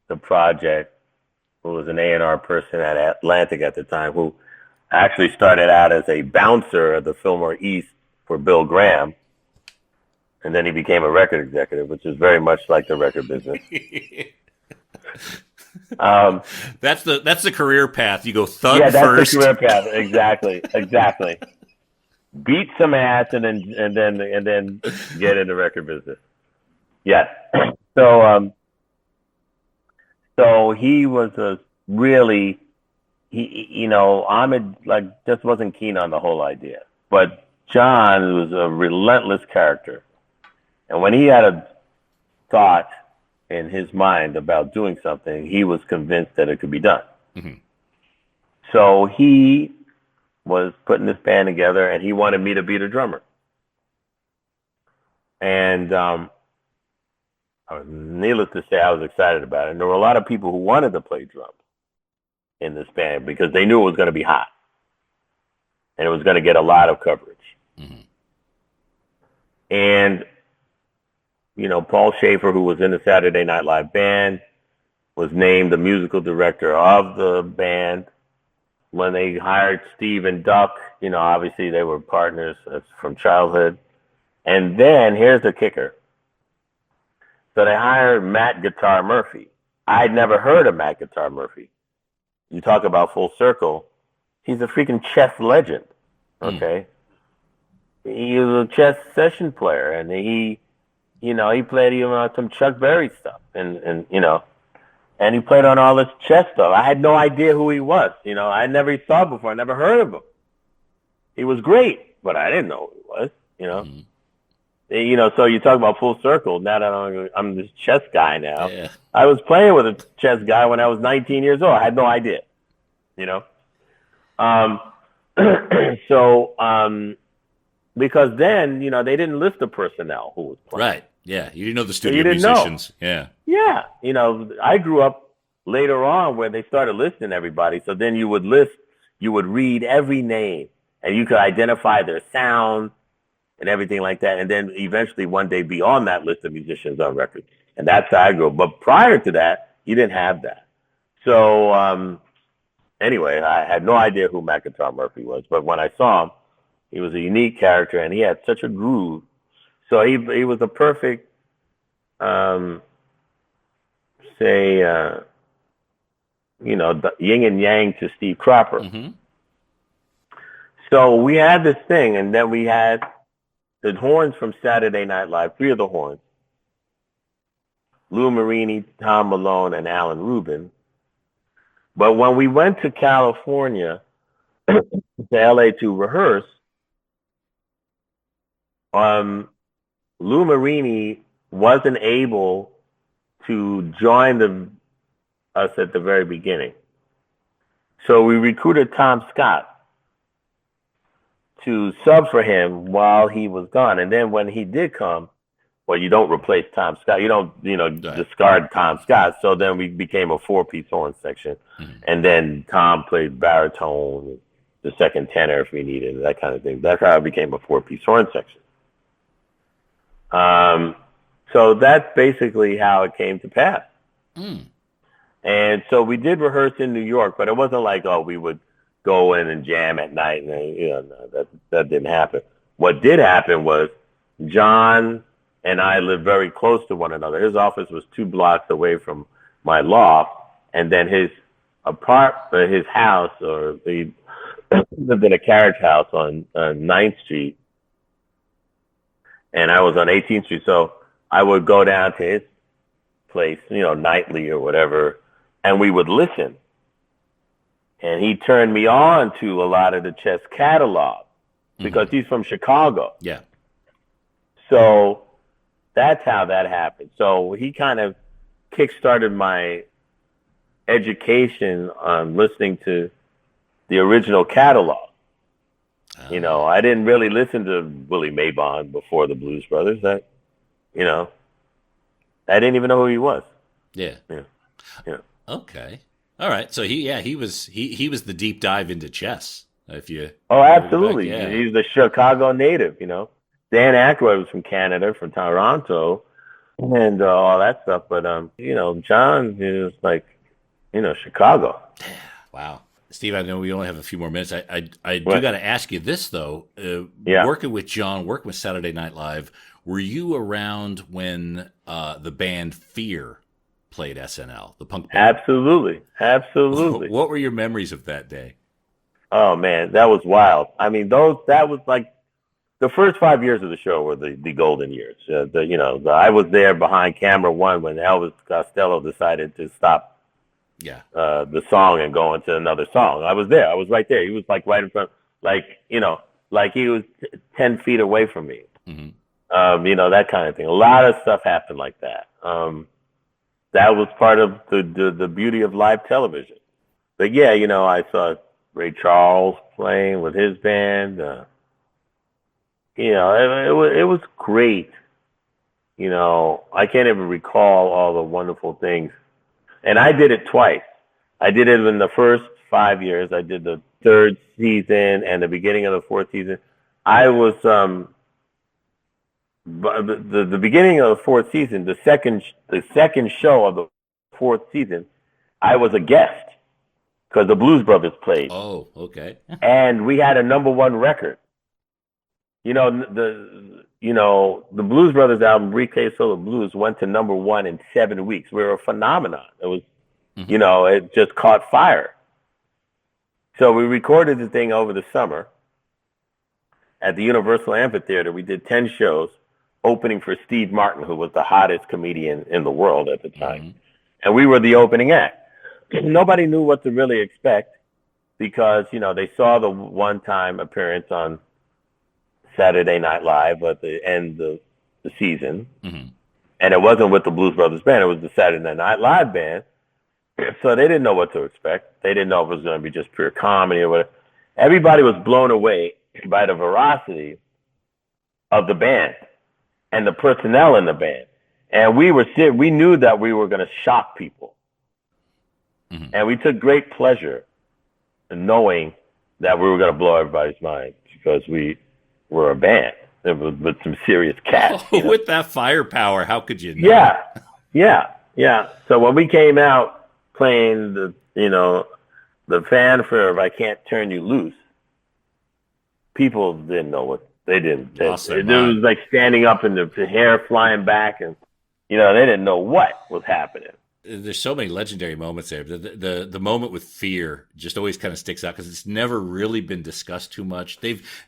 the project, who was an A&R person at Atlantic at the time, who actually started out as a bouncer at the Fillmore East for Bill Graham, and then he became a record executive, which is very much like the record business. That's the career path. You go thug first. That's the career path. Exactly. Beat some ass and then get in the record business. Yes. So he was Ahmed just wasn't keen on the whole idea, but John was a relentless character, and when he had a thought in his mind about doing something, he was convinced that it could be done. So he was putting this band together, and he wanted me to be the drummer. And needless to say, I was excited about it. And there were a lot of people who wanted to play drums in this band because they knew it was going to be hot, and it was going to get a lot of coverage. And, Paul Schaefer, who was in the Saturday Night Live band, was named the musical director of the band. When they hired Steve and Duck, obviously they were partners from childhood. And then here's the kicker. So they hired Matt Guitar Murphy. I'd never heard of Matt Guitar Murphy. You talk about full circle. He's a freaking chess legend. Okay. He was a chess session player, and he played even some Chuck Berry stuff, and he played on all this chess stuff. I had no idea who he was. I never saw him before. I never heard of him. He was great, but I didn't know who he was. So you talk about full circle. Now that I'm this chess guy now. Yeah. I was playing with a chess guy when I was 19 years old. I had no idea. Because then, they didn't list the personnel who was playing. Right. Yeah. You didn't know the studio musicians. Know. Yeah. Yeah. I grew up later on where they started listing everybody. So then you would read every name, and you could identify their sound and everything like that. And then eventually one day be on that list of musicians on record. And that's how I grew up. But prior to that, you didn't have that. So anyway, I had no idea who Matt Guitar Murphy was. But when I saw him, he was a unique character, and he had such a groove. So he was a perfect, yin and yang to Steve Cropper. Mm-hmm. So we had this thing, and then we had the horns from Saturday Night Live, 3 of the horns, Lou Marini, Tom Malone, and Alan Rubin. But when we went to California, to LA to rehearse, Lou Marini wasn't able to join us at the very beginning. So we recruited Tom Scott to sub for him while he was gone. And then when he did come, well, you don't replace Tom Scott. You don't, discard Tom Scott. So then we became a 4-piece horn section. Mm-hmm. And then Tom played baritone, the second tenor if we needed, that kind of thing. That's how it became a 4-piece horn section. So that's basically how it came to pass. Mm. And so we did rehearse in New York, but it wasn't like, we would go in and jam at night. And, that didn't happen. What did happen was John and I lived very close to one another. His office was 2 blocks away from my loft, and then his house, or he lived in a carriage house on 9th Street, and I was on 18th Street. So I would go down to his place, nightly or whatever, and we would listen. And he turned me on to a lot of the chess catalog because he's from Chicago. Yeah. So that's how that happened. So he kind of kickstarted my education on listening to the original catalog. I didn't really listen to Willie Maybon before the Blues Brothers. I didn't even know who he was. Yeah. Okay. All right. So he was the deep dive into chess. Absolutely. Back, yeah. He's the Chicago native. Dan Aykroyd was from Canada, from Toronto, and all that stuff. But John is like, Chicago. Wow. Steve, I know we only have a few more minutes. I do got to ask you this, though. Working with John, working with Saturday Night Live, were you around when the band Fear played SNL, the punk band? Absolutely. What were your memories of that day? Oh, man, that was wild. I mean, that was like the first 5 years of the show were the golden years. I was there behind camera one when Elvis Costello decided to stop the song and go into another song. I was there. I was right there. He was like right in front, like he was 10 feet away from me. Mm-hmm. That kind of thing. A lot of stuff happened like that. That was part of the beauty of live television. But yeah, I saw Ray Charles playing with his band. It was great. I can't even recall all the wonderful things. And I did it twice. I did it in the first 5 years. I did the 3rd season and the beginning of the 4th season. I was the beginning of the fourth season, the second show of the fourth season, I was a guest because the Blues Brothers played. Oh, okay. And we had a #1 record. You know, the Blues Brothers album, Briefcase Full of Blues, went to #1 in 7 weeks. We were a phenomenon. It was, it just caught fire. So we recorded the thing over the summer at the Universal Amphitheater. We did 10 shows, opening for Steve Martin, who was the hottest comedian in the world at the time. And we were the opening act. Nobody knew what to really expect because, they saw the one-time appearance on Saturday Night Live at the end of the season. And it wasn't with the Blues Brothers band. It was the Saturday Night Live band. So they didn't know what to expect. They didn't know if it was going to be just pure comedy or whatever. Everybody was blown away by the veracity of the band and the personnel in the band. And we knew that we were going to shock people. And we took great pleasure in knowing that we were going to blow everybody's mind because we were a band with some serious cats. With that firepower, how could you not? Yeah. So when we came out playing the fanfare of "I Can't Turn You Loose," people didn't know what they didn't. It was like standing up and the hair flying back, and they didn't know what was happening. There's so many legendary moments there. The moment with Fear just always kind of sticks out because it's never really been discussed too much.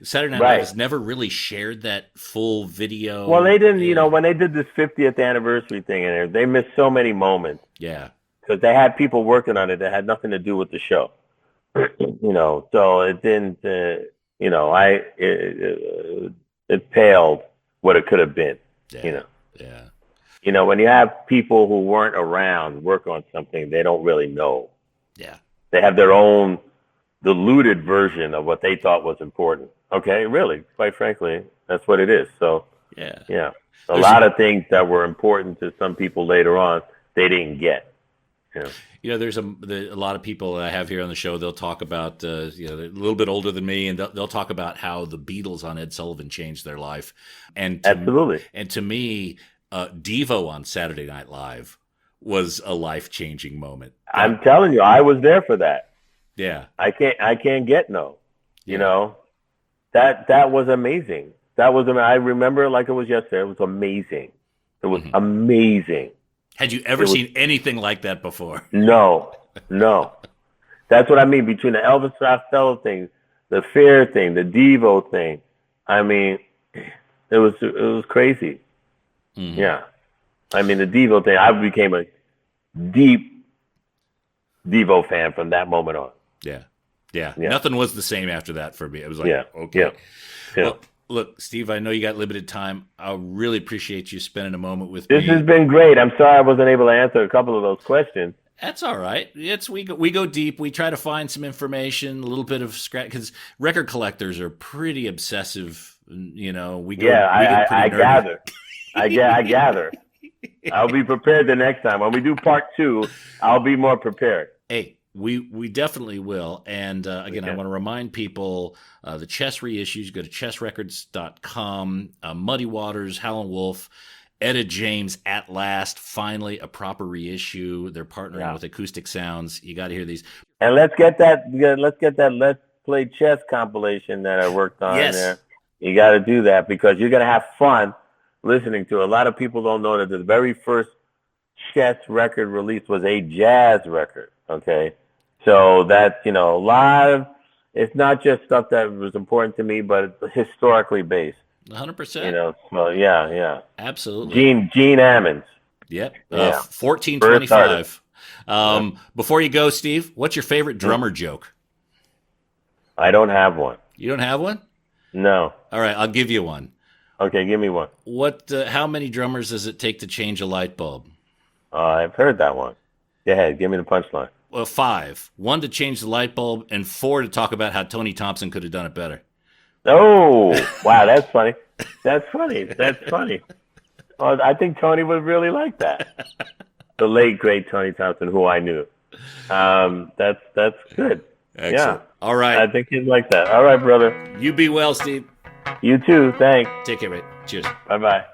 Saturday Night Live has never really shared that full video. Well, they didn't. When they did this 50th anniversary thing in there, they missed so many moments. Yeah, because they had people working on it that had nothing to do with the show. So it didn't. It paled what it could have been. Yeah. When you have people who weren't around work on something, they don't really know. Yeah. They have their own diluted version of what they thought was important. Okay, really, quite frankly, that's what it is. So, yeah. A lot of things that were important to some people later on, they didn't get. There's a lot of people that I have here on the show. They'll talk about, they're a little bit older than me, and they'll talk about how the Beatles on Ed Sullivan changed their life. And absolutely. And to me, Devo on Saturday Night Live was a life-changing moment. I'm telling you, I was there for that. Yeah. I can't get no. That was amazing. I remember it like it was yesterday. It was amazing. It was amazing. Had you ever seen anything like that before? No. That's what I mean. Between the Elvis Costello thing, the Fear thing, the Devo thing, I mean, it was crazy. Yeah. I mean, the Devo thing, I became a deep Devo fan from that moment on. Yeah. Nothing was the same after that for me. It was like, okay. Yeah. Well, look, Steve, I know you got limited time. I really appreciate you spending a moment with me. This has been great. I'm sorry I wasn't able to answer a couple of those questions. That's all right. We go deep. We try to find some information, a little bit of scratch, because record collectors are pretty obsessive. I gather. I gather. I'll be prepared the next time. When we do part 2, I'll be more prepared. Hey, we definitely will. And again, I want to remind people the Chess reissues. Go to chessrecords.com. Muddy Waters, Howlin' Wolf, Etta James, At Last, finally a proper reissue. They're partnering with Acoustic Sounds. You got to hear these. And let's get that Let's Play Chess compilation that I worked on there. You got to do that because you're going to have fun listening to it. A lot of people don't know that the very first Chess record released was a jazz record. Okay. So that's, a lot of, it's not just stuff that was important to me, but it's historically based. 100%. So yeah. Absolutely. Gene Ammons. Yep. 1425. Before you go, Steve, what's your favorite drummer joke? I don't have one. You don't have one? No. All right, I'll give you one. Okay, give me one. How many drummers does it take to change a light bulb? I've heard that one. Go ahead, give me the punchline. Well, 5. 1 to change the light bulb, and 4 to talk about how Tony Thompson could have done it better. Oh, wow, that's funny. That's funny. Well, I think Tony would really like that. The late, great Tony Thompson, who I knew. That's good. Excellent. Yeah. All right. I think he'd like that. All right, brother. You be well, Steve. You too. Thanks. Take care, mate. Cheers. Bye-bye.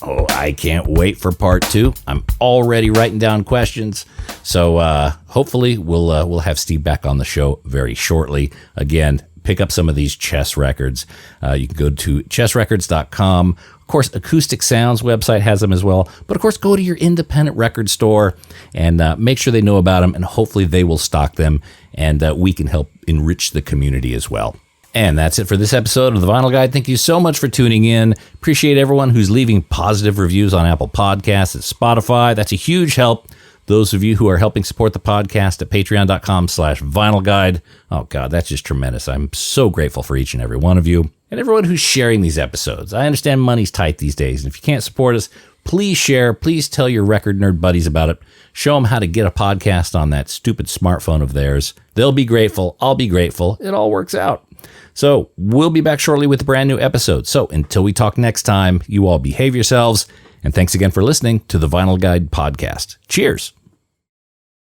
Oh, I can't wait for part 2. I'm already writing down questions. So hopefully we'll have Steve back on the show very shortly. Again, pick up some of these Chess records. You can go to chessrecords.com. Of course, Acoustic Sounds website has them as well. But of course, go to your independent record store and make sure they know about them. And hopefully they will stock them. And we can help enrich the community as well. And that's it for this episode of The Vinyl Guide. Thank you so much for tuning in. Appreciate everyone who's leaving positive reviews on Apple Podcasts and Spotify. That's a huge help. Those of you who are helping support the podcast at patreon.com/vinylguide. Oh, God, that's just tremendous. I'm so grateful for each and every one of you. And everyone who's sharing these episodes. I understand money's tight these days. And if you can't support us, please share. Please tell your record nerd buddies about it. Show them how to get a podcast on that stupid smartphone of theirs. They'll be grateful. I'll be grateful. It all works out. So we'll be back shortly with a brand new episode. So until we talk next time, you all behave yourselves. And thanks again for listening to the Vinyl Guide podcast. Cheers.